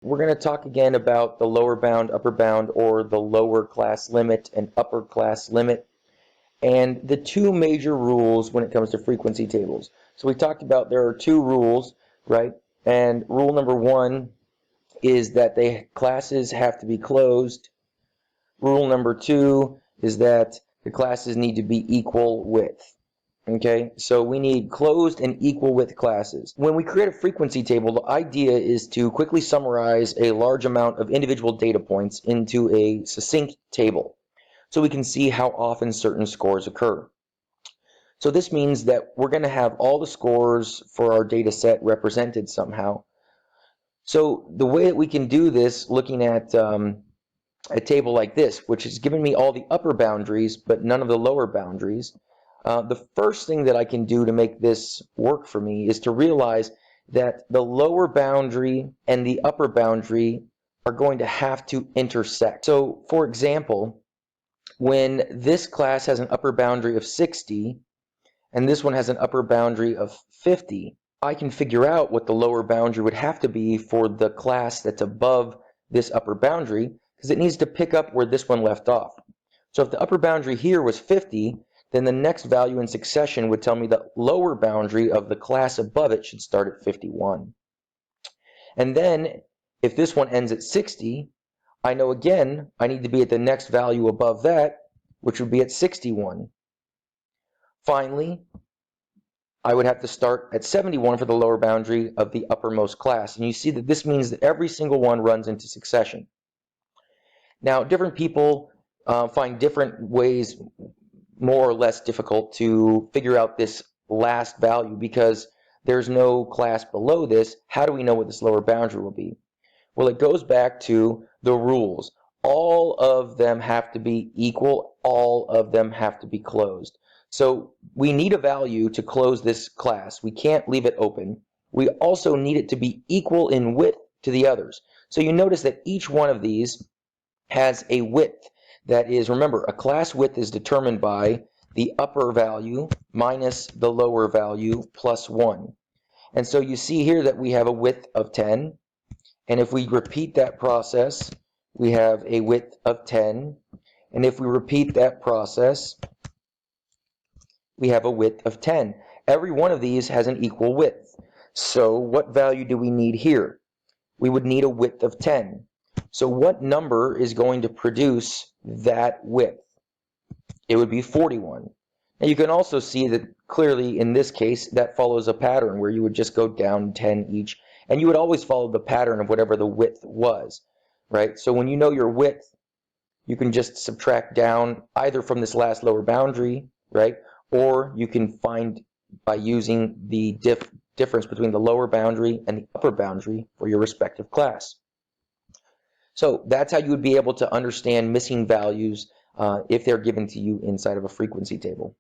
We're going to talk again about the lower bound, upper bound, or the lower class limit and upper class limit, and the two major rules when it comes to frequency tables. So we talked about there are two rules, right? And rule number one is that classes have to be closed. Rule number two is that the classes need to be equal width. Okay, so we need closed and equal width classes. When we create a frequency table, the idea is to quickly summarize a large amount of individual data points into a succinct table so we can see how often certain scores occur. So this means that we're going to have all the scores for our data set represented somehow. So the way that we can do this, looking at a table like this, which has given me all the upper boundaries but none of the lower boundaries, the first thing that I can do to make this work for me is to realize that the lower boundary and the upper boundary are going to have to intersect. So, for example, when this class has an upper boundary of 60 and this one has an upper boundary of 50, I can figure out what the lower boundary would have to be for the class that's above this upper boundary, because it needs to pick up where this one left off. So if the upper boundary here was 50, then the next value in succession would tell me the lower boundary of the class above it should start at 51. And then if this one ends at 60, I know again I need to be at the next value above that, which would be at 61. Finally, I would have to start at 71 for the lower boundary of the uppermost class. And you see that this means that every single one runs into succession. Now, different people find different ways more or less difficult to figure out this last value because there's no class below this. How do we know what this lower boundary will be? Well, it goes back to the rules. All of them have to be equal. All of them have to be closed. So we need a value to close this class. We can't leave it open. We also need it to be equal in width to the others. So you notice that each one of these has a width. That is, remember, a class width is determined by the upper value minus the lower value plus 1. And so you see here that we have a width of 10. And if we repeat that process, we have a width of 10. And if we repeat that process, we have a width of 10. Every one of these has an equal width. So what value do we need here? We would need a width of 10. So what number is going to produce that width? It would be 41. Now you can also see that clearly in this case that follows a pattern where you would just go down 10 each, and you would always follow the pattern of whatever the width was, right? So when you know your width, you can just subtract down either from this last lower boundary, right? Or you can find by using the difference between the lower boundary and the upper boundary for your respective class. So that's how you would be able to understand missing values if they're given to you inside of a frequency table.